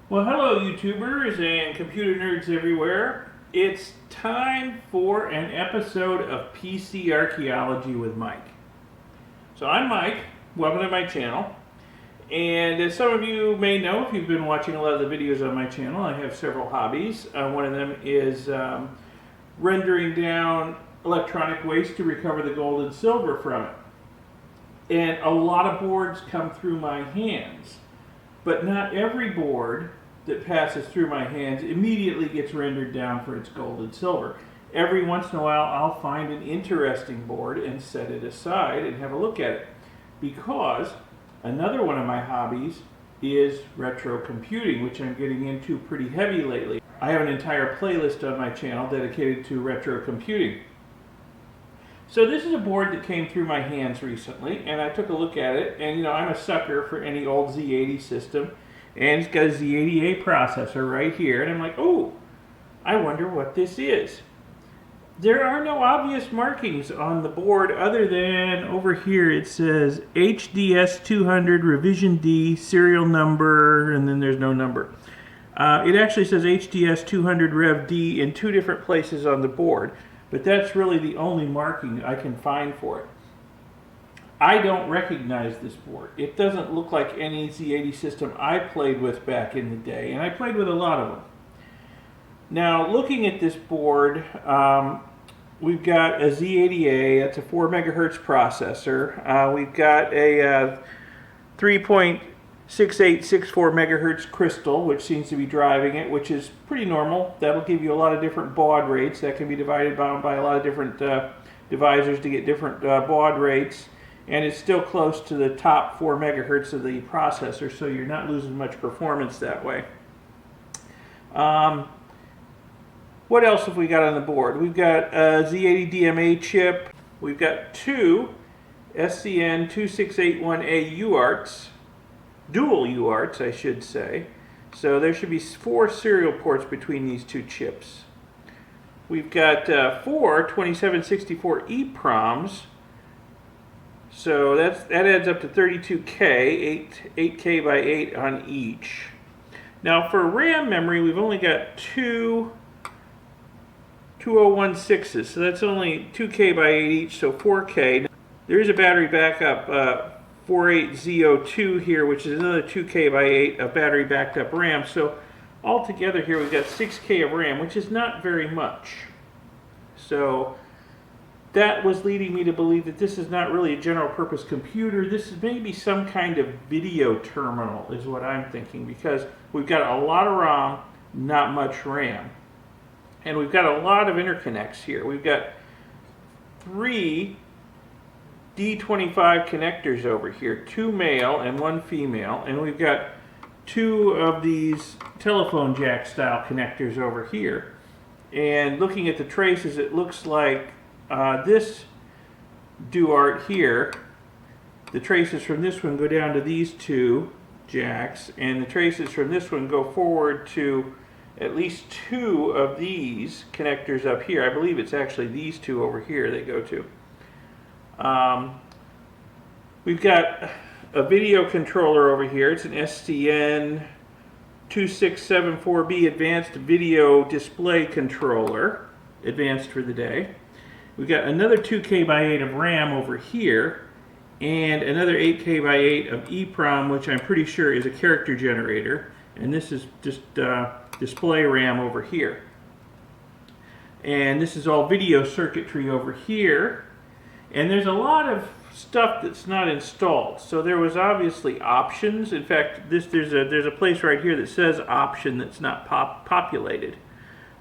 Well, hello YouTubers and computer nerds everywhere. It's time for an episode of PC Archaeology with Mike. So I'm Mike, welcome to my channel. And as some of you may know, if you've been watching a lot of the videos on my channel, I have several hobbies. One of them is rendering down electronic waste to recover the gold and silver from it. And a lot of boards come through my hands. But not every board that passes through my hands immediately gets rendered down for its gold and silver. Every once in a while I'll find an interesting board and set it aside and have a look at it. Because another one of my hobbies is retro computing, which I'm getting into pretty heavy lately. I have an entire playlist on my channel dedicated to retro computing. So this is a board that came through my hands recently, and I took a look at it, and you know, I'm a sucker for any old Z80 system, and it's got a Z80A processor right here, and I'm like, oh, I wonder what this is. There are no obvious markings on the board other than over here it says HDS 200 Revision D serial number, and then there's no number. It actually says HDS 200 Rev D in two different places on the board. But that's really the only marking I can find for it. I don't recognize this board. It doesn't look like any Z80 system I played with back in the day, and I played with a lot of them. Now, looking at this board, we've got a Z80A, that's a 4 megahertz processor. We've got a 3.6864 megahertz crystal, which seems to be driving it, which is pretty normal. That'll give you a lot of different baud rates. That can be divided by a lot of different divisors to get different baud rates. And it's still close to the top 4 megahertz of the processor, so you're not losing much performance that way. What else have we got on the board? We've got a Z80 DMA chip. We've got two SCN2681A UARTs. Dual UARTs, I should say. So there should be 4 serial ports between these two chips. We've got 4 2764 EEPROMs. So that adds up to 32K, 8K by 8 on each. Now for RAM memory, we've only got two 2016s, so that's only 2K by 8 each, so 4K. There is a battery backup 48Z02 here, which is another 2K by 8 of battery backed up RAM. So altogether here we've got 6K of RAM, which is not very much. So that was leading me to believe that this is not really a general purpose computer. This is maybe some kind of video terminal is what I'm thinking, because we've got a lot of ROM, not much RAM. And we've got a lot of interconnects here. We've got 3 D25 connectors over here, 2 male and 1 female, and we've got 2 of these telephone jack style connectors over here. And looking at the traces, it looks like this DuArt here, the traces from this one go down to these 2 jacks, and the traces from this one go forward to at least 2 of these connectors up here. I believe it's actually these 2 over here they go to. We've got a video controller over here. It's an STN2674B Advanced Video Display Controller, advanced for the day. We've got another 2K by 8 of RAM over here, and another 8K by 8 of EEPROM, which I'm pretty sure is a character generator. And this is just display RAM over here. And this is all video circuitry over here. And there's a lot of stuff that's not installed. So there was obviously options. In fact, there's a place right here that says option that's not populated.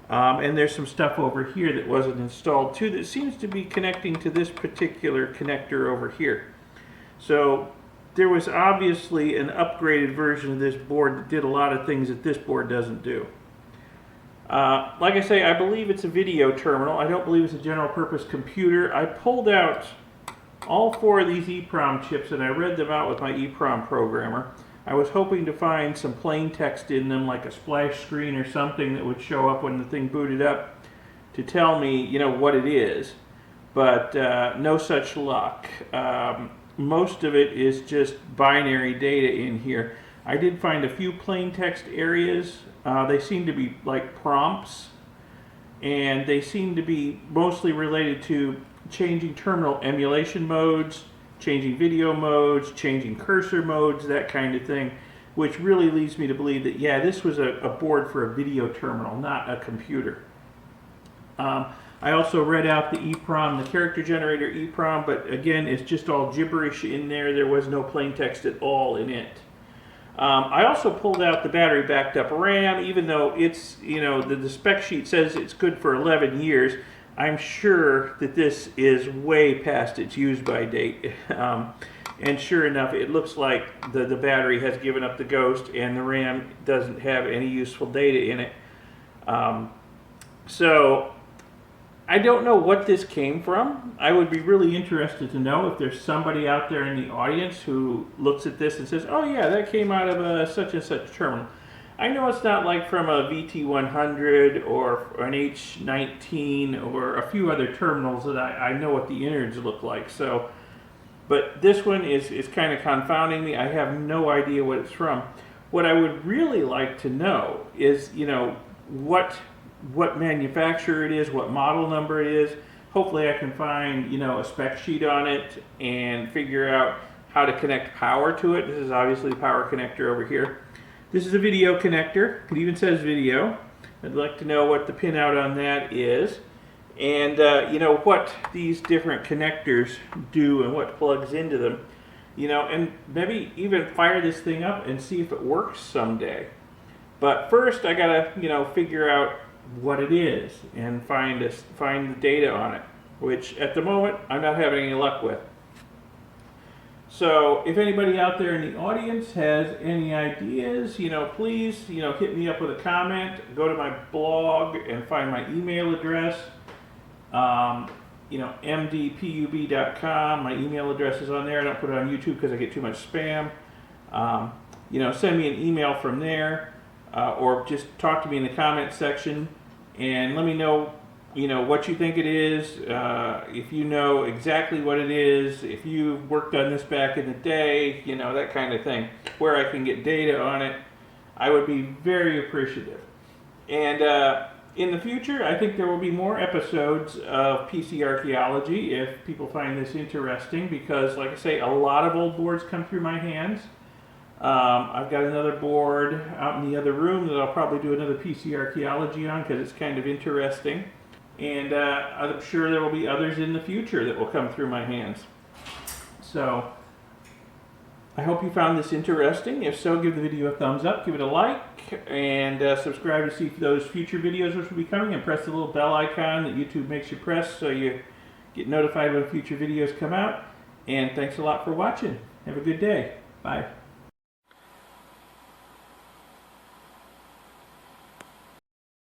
And there's some stuff over here that wasn't installed too that seems to be connecting to this particular connector over here. So there was obviously an upgraded version of this board that did a lot of things that this board doesn't do. Like I say, I believe it's a video terminal. I don't believe it's a general purpose computer. I pulled out all 4 of these EEPROM chips and I read them out with my EEPROM programmer. I was hoping to find some plain text in them, like a splash screen or something that would show up when the thing booted up to tell me, you know, what it is. But no such luck. Most of it is just binary data in here. I did find a few plain text areas. They seem to be like prompts, and they seem to be mostly related to changing terminal emulation modes, changing video modes, changing cursor modes, that kind of thing, which really leads me to believe that, yeah, this was a board for a video terminal, not a computer. I also read out the EEPROM, the character generator EEPROM, but again, it's just all gibberish in there. There was no plain text at all in it. I also pulled out the battery backed up RAM, even though it's, you know, the spec sheet says it's good for 11 years. I'm sure that this is way past its use by date. And sure enough, it looks like the battery has given up the ghost and the RAM doesn't have any useful data in it. So I don't know what this came from. I would be really interested to know if there's somebody out there in the audience who looks at this and says, oh yeah, that came out of a such and such terminal. I know it's not like from a VT100 or an H19 or a few other terminals that I know what the innards look like. So, but this one is kind of confounding me. I have no idea what it's from. What I would really like to know is, you know, what manufacturer it is, what model number it is. Hopefully I can find, you know, a spec sheet on it and figure out how to connect power to it. This is obviously the power connector over here. This is a video connector. It even says video. I'd like to know what the pinout on that is, and you know, what these different connectors do and what plugs into them, you know, and maybe even fire this thing up and see if it works someday. But first I gotta, you know, figure out what it is and find the data on it, which at the moment I'm not having any luck with. So if anybody out there in the audience has any ideas, you know, please, you know, hit me up with a comment. Go to my blog and find my email address. You know, mdpub.com. My email address is on there. I don't put it on YouTube because I get too much spam. You know, send me an email from there, or just talk to me in the comment section and let me know, you know, what you think it is, if you know exactly what it is, if you've worked on this back in the day, you know, that kind of thing, where I can get data on it. I would be very appreciative. And in the future, I think there will be more episodes of PC Archaeology if people find this interesting, because, like I say, a lot of old boards come through my hands. I've got another board out in the other room that I'll probably do another PC Archaeology on because it's kind of interesting. And I'm sure there will be others in the future that will come through my hands. So I hope you found this interesting. If so, give the video a thumbs up, give it a like, and subscribe to see those future videos which will be coming, and press the little bell icon that YouTube makes you press so you get notified when future videos come out. And thanks a lot for watching. Have a good day. Bye.